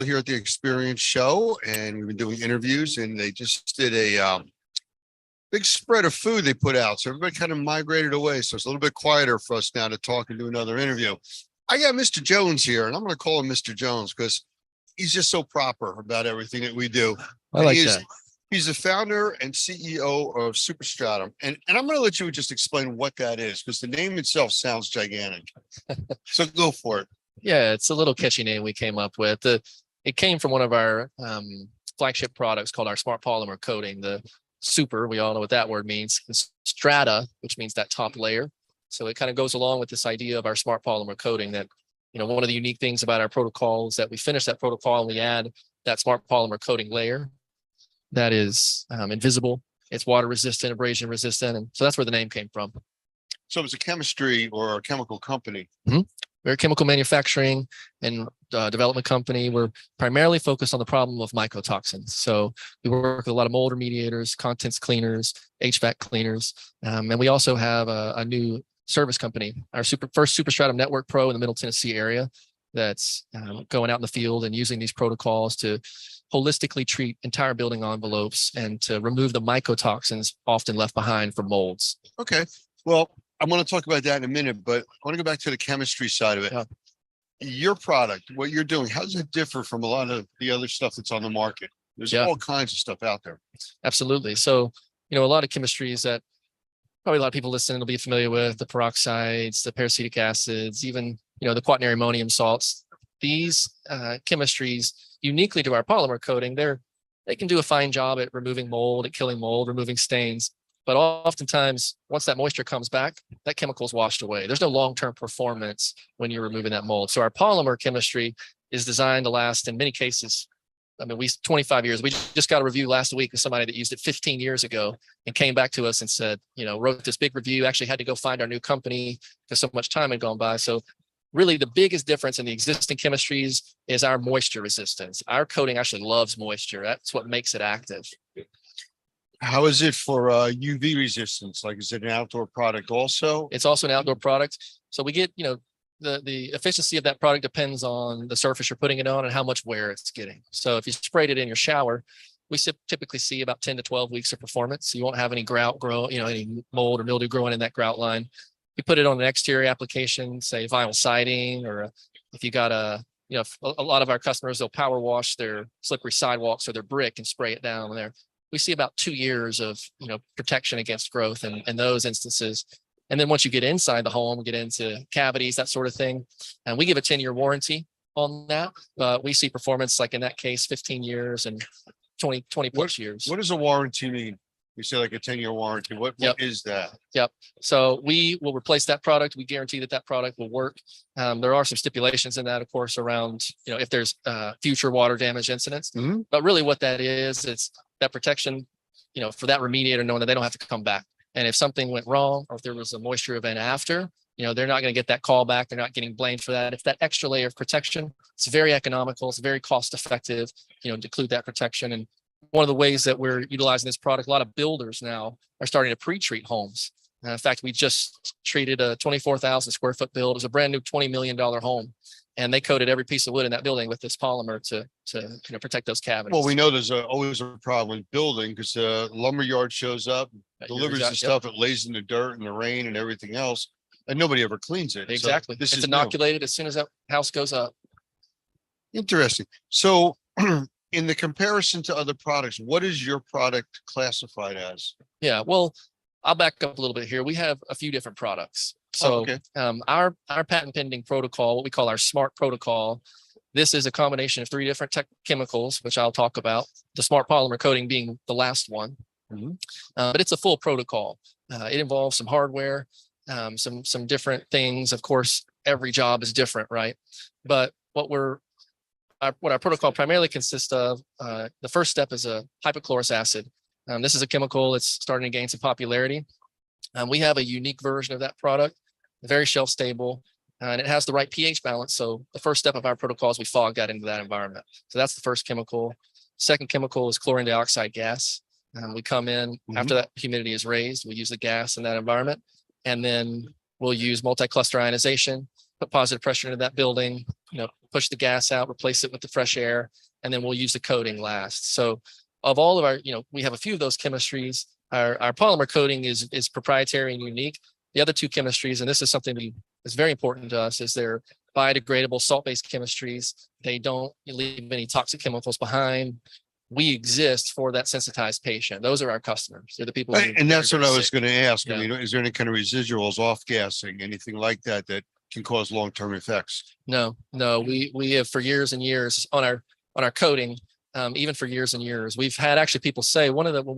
here at the Experience Show, and we've been doing interviews, and they just did a big spread of food they put out. So everybody kind of migrated away. So it's a little bit quieter for us now to talk and do another interview. I got Mr. Jones here, and I'm going to call him Mr. Jones because he's just so proper about everything that we do. I like that. He's the founder and CEO of Superstratum. And I'm going to let you just explain what that is, because the name itself sounds gigantic. So go for it. Yeah, it's a little catchy name we came up with. It came from one of our flagship products called our Smart Polymer Coating. The super, we all know what that word means. The strata, which means that top layer. So it kind of goes along with this idea of our Smart Polymer Coating that, one of the unique things about our protocol is that we finish that protocol and we add that Smart Polymer Coating layer that is invisible. It's water resistant, abrasion resistant. And so that's where the name came from. So it's a chemistry or a chemical company. Mm-hmm. We're a chemical manufacturing and development company. We're primarily focused on the problem of mycotoxins. So we work with a lot of mold remediators, contents cleaners, HVAC cleaners. And we also have a new service company, our first Superstratum Network Pro in the Middle Tennessee area that's going out in the field and using these protocols to holistically treat entire building envelopes and to remove the mycotoxins often left behind from molds. Okay. Well, I'm going to talk about that in a minute, but I want to go back to the chemistry side of it. Yeah. Your product, what you're doing, how does it differ from a lot of the other stuff that's on the market? There's all kinds of stuff out there. Absolutely. So, a lot of chemistries that probably a lot of people listening will be familiar with, the peroxides, the peracetic acids, even, the quaternary ammonium salts. These chemistries, uniquely to our polymer coating, they can do a fine job at removing mold, at killing mold, removing stains. But oftentimes, once that moisture comes back, that chemical is washed away. There's no long-term performance when you're removing that mold. So our polymer chemistry is designed to last, in many cases, 25 years. We just got a review last week of somebody that used it 15 years ago and came back to us and said, wrote this big review, actually had to go find our new company because so much time had gone by. So really the biggest difference in the existing chemistries is our moisture resistance. Our coating actually loves moisture. That's what makes it active. How is it for UV resistance? Like, is it an outdoor product also? It's also an outdoor product. So we get, the efficiency of that product depends on the surface you're putting it on and how much wear it's getting. So if you sprayed it in your shower, we typically see about 10 to 12 weeks of performance. So you won't have any grout grow, any mold or mildew growing in that grout line. You put it on an exterior application, say vinyl siding, or if you got a lot of our customers, they'll power wash their slippery sidewalks or their brick and spray it down there. We see about 2 years of, protection against growth in those instances. And then once you get inside the home, we get into cavities, that sort of thing. And we give a 10-year warranty on that. But we see performance, like in that case, 15 years and 20 plus years. What does a warranty mean? You say like a 10-year warranty. What is that? Yep. So we will replace that product. We guarantee that product will work. There are some stipulations in that, of course, around, if there's future water damage incidents. Mm-hmm. But really what that is, it's that protection, for that remediator, knowing that they don't have to come back. And if something went wrong or if there was a moisture event after, they're not going to get that call back. They're not getting blamed for that. If that extra layer of protection, it's very economical. It's very cost effective, to include that protection. And one of the ways that we're utilizing this product, a lot of builders now are starting to pre-treat homes. In fact, we just treated a 24,000 square foot build. It was a brand new $20 million home. And they coated every piece of wood in that building with this polymer to protect those cavities. Well, we know there's always a problem with building because the lumber yard shows up, delivers the stuff, it lays in the dirt and the rain and everything else, and nobody ever cleans it. Exactly. So it's inoculated as soon as that house goes up. Interesting. So in the comparison to other products, what is your product classified as? Yeah, well, I'll back up a little bit here. We have a few different products. So our patent pending protocol, what we call our SMART protocol, this is a combination of 3 different chemicals, which I'll talk about, the Smart Polymer Coating being the last one. Mm-hmm. But it's a full protocol. It involves some hardware, some different things. Of course, every job is different, right? But what our protocol primarily consists of, the first step is a hypochlorous acid. This is a chemical that's starting to gain some popularity. We have a unique version of that product, very shelf stable, and it has the right pH balance. So the first step of our protocol is we fog that into that environment. So that's the first chemical. Second chemical is chlorine dioxide gas. We come in after that humidity is raised, we use the gas in that environment, and then we'll use multi-cluster ionization, put positive pressure into that building, push the gas out, replace it with the fresh air, and then we'll use the coating last. So of all of our, we have a few of those chemistries. Our polymer coating is proprietary and unique. The other two chemistries, and this is something that is very important to us, is they're biodegradable salt-based chemistries. They don't leave any toxic chemicals behind. We exist for that sensitized patient. Those are our customers. They're the people. And that's what I was sick. going to ask. Yeah. I mean, is there any kind of residuals, off gassing, anything like that that can cause long-term effects? No, we have for years and years on our coating, even for years and years. We've had actually people say when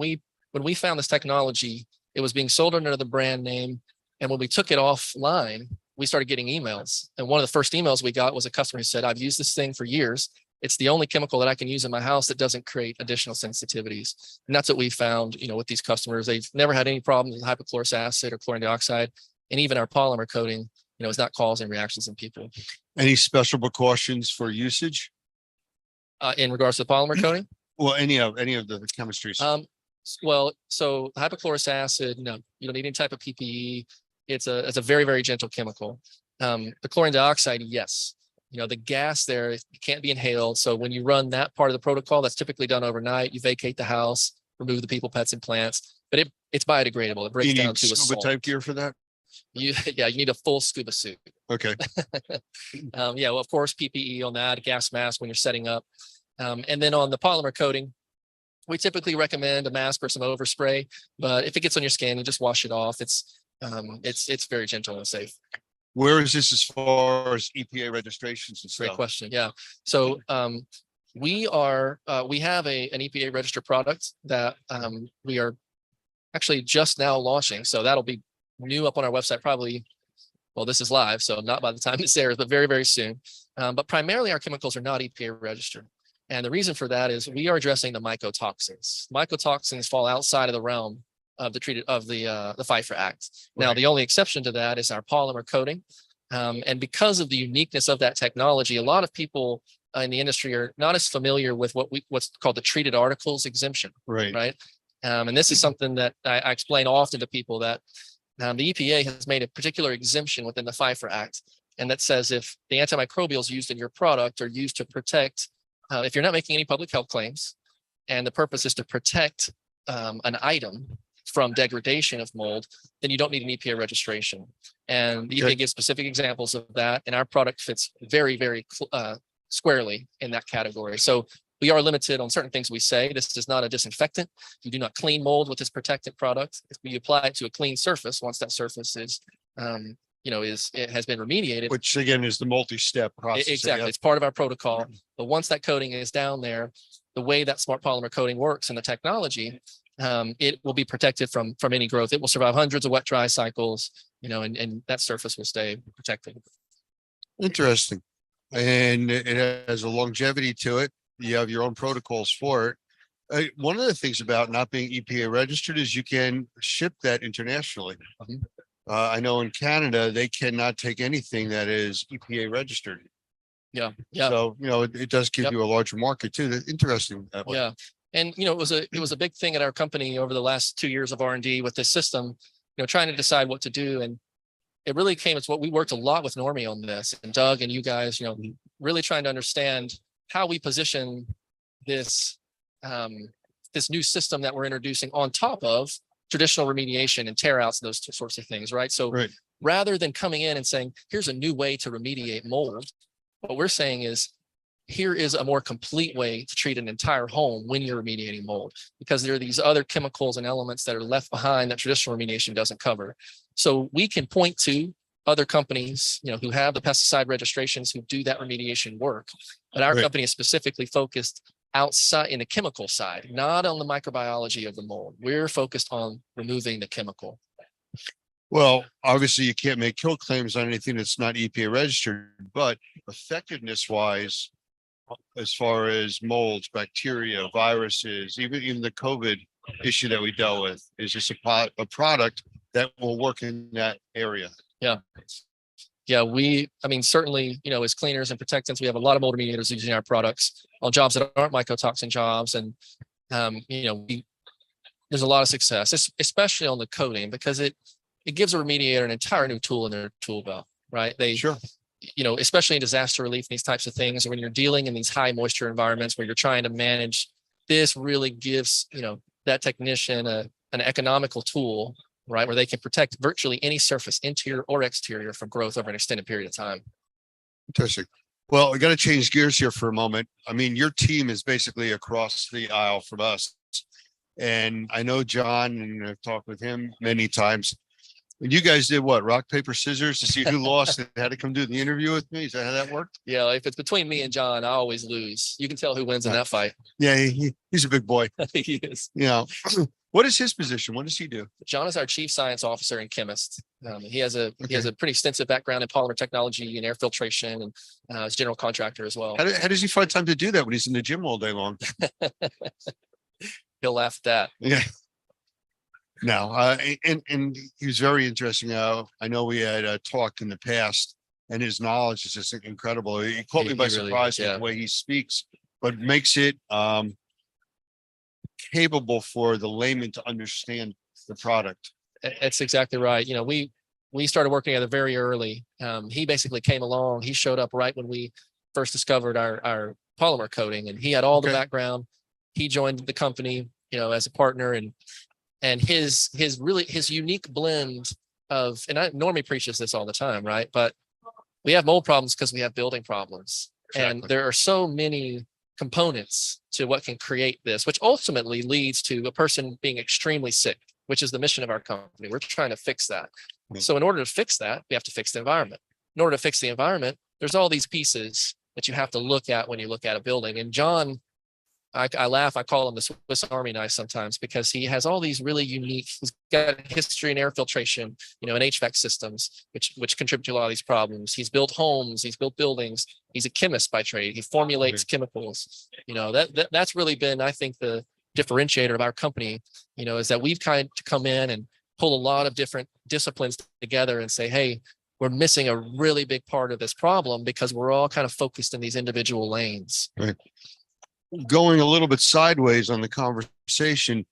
we found this technology, it was being sold under the brand name. And when we took it offline, we started getting emails. And one of the first emails we got was a customer who said, I've used this thing for years. It's the only chemical that I can use in my house that doesn't create additional sensitivities. And that's what we found, with these customers. They've never had any problems with hypochlorous acid or chlorine dioxide. And even our polymer coating, is not causing reactions in people. Any special precautions for usage? In regards to the polymer coating? Well, any of the chemistries. Well, so hypochlorous acid, no, you don't need any type of PPE. It's a very, very gentle chemical. The chlorine dioxide, yes. The gas there, it can't be inhaled. So when you run that part of the protocol, that's typically done overnight. You vacate the house, remove the people, pets, and plants. But it's biodegradable. It breaks you down need to a scuba salt. type gear for that? You need a full scuba suit. Okay. Well, of course, PPE on that, a gas mask when you're setting up. And then on the polymer coating, we typically recommend a mask or some overspray. But if it gets on your skin, you just wash it off. It's very gentle and safe. Where is this as far as EPA registrations and stuff? Great question. Yeah. So we have an EPA registered product that we are actually just now launching. So that'll be new up on our website probably. Well, this is live, so not by the time this airs, but very, very soon. But primarily our chemicals are not EPA registered. And the reason for that is we are addressing the mycotoxins. Mycotoxins fall outside of the realm of the FIFRA Act. Now, Right. the only exception to that is our polymer coating. And because of the uniqueness of that technology, a lot of people in the industry are not as familiar with what's called the treated articles exemption. Right. And this is something that I explain often to people that the EPA has made a particular exemption within the FIFRA Act. And that says if the antimicrobials used in your product are used to protect, if you're not making any public health claims, and the purpose is to protect an item from degradation of mold, then you don't need an EPA registration. And the EPA gives specific examples of that. And our product fits very, very squarely in that category. So we are limited on certain things we say. This is not a disinfectant. You do not clean mold with this protected product. If we apply it to a clean surface, once that surface is, it has been remediated. Which again is the multi-step process. Exactly. It's part of our protocol. But once that coating is down there, the way that smart polymer coating works and the technology, it will be protected from any growth. It will survive hundreds of wet dry cycles, and that surface will stay protected. Interesting. And it has a longevity to it. You have your own protocols for it. One of the things about not being EPA registered is you can ship that internationally. Mhm. I know in Canada, they cannot take anything that is EPA registered. Yeah. So, it does give you a larger market too. That's interesting. That way. Yeah. And, it was a big thing at our company over the last 2 years of R&D with this system, trying to decide what to do. And it really it's what we worked a lot with Normie on this, and Doug and you guys, really trying to understand how we position this, this new system that we're introducing on top of traditional remediation and tear outs and those sorts of things. Right. So Right. rather than coming in and saying, here's a new way to remediate mold, what we're saying is, here is a more complete way to treat an entire home when you're remediating mold, because there are these other chemicals and elements that are left behind that traditional remediation doesn't cover. So we can point to other companies, who have the pesticide registrations, who do that remediation work. But our Right. company is specifically focused outside in the chemical side, not on the microbiology of the mold. We're focused on removing the chemical. Well, obviously you can't make kill claims on anything that's not EPA registered, but effectiveness wise, as far as molds, bacteria, viruses, even the COVID issue that we dealt with, is just a product that will work in that area. Yeah, certainly, as cleaners and protectants, we have a lot of mold remediators using our products on jobs that aren't mycotoxin jobs. And, there's a lot of success, especially on the coating, because it gives a remediator an entire new tool in their tool belt, right? Sure. especially in disaster relief, these types of things, or when you're dealing in these high moisture environments where you're trying to manage, this really gives, that technician an economical tool, right? Where they can protect virtually any surface, interior or exterior, from growth over an extended period of time. Fantastic. Well, we got to change gears here for a moment. I mean, your team is basically across the aisle from us. And I know John, and I've talked with him many times. And you guys did what? Rock, paper, scissors to see who lost and had to come do the interview with me. Is that how that worked? Yeah, if it's between me and John, I always lose. You can tell who wins in that fight. Yeah, he's a big boy. He is. What is his position? What does he do? John is our chief science officer and chemist. He has a pretty extensive background in polymer technology and air filtration, and is a general contractor as well. How does he find time to do that when he's in the gym all day long? He'll laugh at that. Yeah. No, and he was very interesting. I know we had talked in the past, and his knowledge is just incredible. He caught me by surprise with the way he speaks, but makes it capable for the layman to understand the product. That's exactly right. We started working together very early. He basically came along. He showed up right when we first discovered our polymer coating, and he had all the background. He joined the company, as a partner, and his unique blend of, and Normie preaches this all the time, right? But we have mold problems because we have building problems. Exactly. And there are so many components to what can create this, which ultimately leads to a person being extremely sick, which is the mission of our company. We're trying to fix that. Mm-hmm. So in order to fix that, we have to fix the environment. In order to fix the environment, there's all these pieces that you have to look at when you look at a building. And John, I laugh, I call him the Swiss Army knife sometimes, because he has all these really unique, he's got history in air filtration, and HVAC systems, which contribute to a lot of these problems. He's built homes, he's built buildings. He's a chemist by trade. He formulates chemicals. That's really been, I think, the differentiator of our company, is that we've kind of come in and pull a lot of different disciplines together and say, hey, we're missing a really big part of this problem because we're all kind of focused in these individual lanes. Right. Going a little bit sideways on the conversation,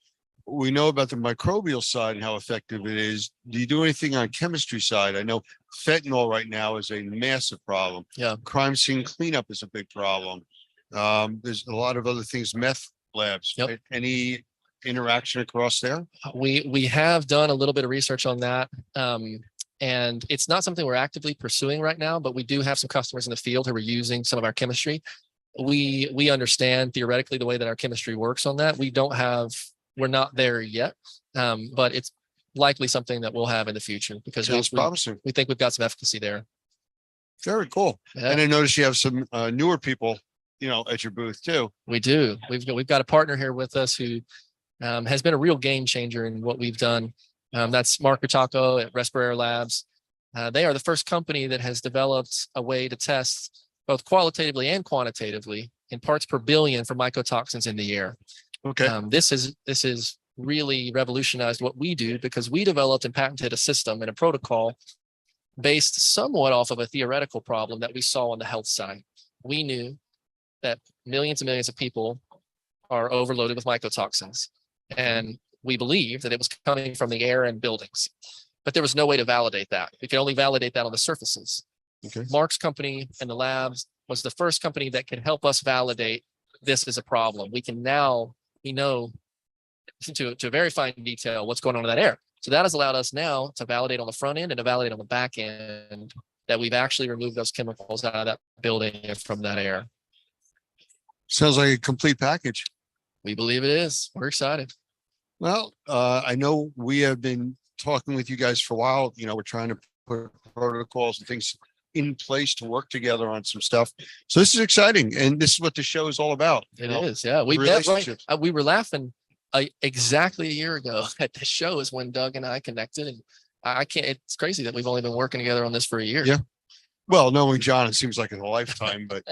we know about the microbial side and how effective it is. Do you do anything on chemistry side? I know fentanyl right now is a massive problem. Yeah. Crime scene cleanup is a big problem. There's a lot of other things, meth labs. Yep. Any interaction across there? We have done a little bit of research on that. And it's not something we're actively pursuing right now, but we do have some customers in the field who are using some of our chemistry. We understand theoretically the way that our chemistry works on that. We're not there yet, but it's likely something that we'll have in the future because promising. We think we've got some efficacy there. Very cool. Yeah. And I noticed you have some newer people, at your booth too. We do. We've got a partner here with us who has been a real game changer in what we've done. That's Mark Ritako at Respirator Labs. They are the first company that has developed a way to test both qualitatively and quantitatively in parts per billion for mycotoxins in the air. Okay. This is really revolutionized what we do because we developed and patented a system and a protocol based somewhat off of a theoretical problem that we saw on the health side. We knew that millions and millions of people are overloaded with mycotoxins, and we believed that it was coming from the air and buildings, but there was no way to validate that. We could only validate that on the surfaces. Okay. Mark's company and the labs was the first company that could help us validate this is a problem. We know to a very fine detail what's going on in that air. So that has allowed us now to validate on the front end and to validate on the back end that we've actually removed those chemicals out of that building and from that air. Sounds like a complete package. We believe it is. We're excited. Well, I know we have been talking with you guys for a while. We're trying to put protocols and things in place to work together on some stuff. So this is exciting. And this is what the show is all about. It is. Yeah. We were laughing exactly a year ago at the show is when Doug and I connected, and it's crazy that we've only been working together on this for a year. Yeah. Well, knowing John, it seems like a lifetime, but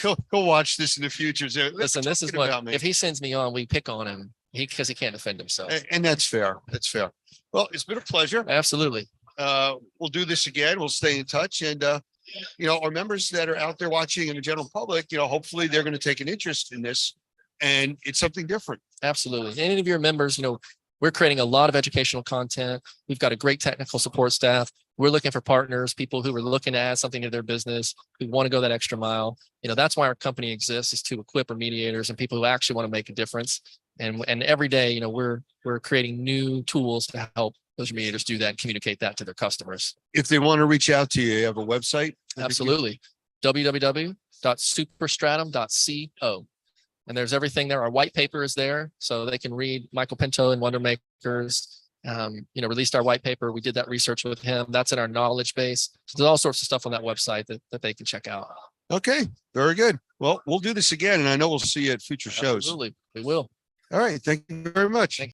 he'll watch this in the future. Listen, this is what, if he sends me on, we pick on him because he can't defend himself. And that's fair. That's fair. Well, it's been a pleasure. Absolutely. We'll do this again. We'll stay in touch. And, our members that are out there watching and the general public, hopefully they're going to take an interest in this, and it's something different. Absolutely. Any of your members, we're creating a lot of educational content. We've got a great technical support staff. We're looking for partners, people who are looking to add something to their business, who want to go that extra mile. That's why our company exists, is to equip our mediators and people who actually want to make a difference. And every day, we're creating new tools to help those mediators do that and communicate that to their customers. If they want to reach out to you, you have a website? Absolutely. www.superstratum.co. And there's everything there. Our white paper is there, so they can read Michael Pinto and Wonder Makers. Released our white paper. We did that research with him. That's in our knowledge base. So there's all sorts of stuff on that website that they can check out. Okay, very good. Well, we'll do this again, and I know we'll see you at future shows. Absolutely, we will. All right. Thank you very much.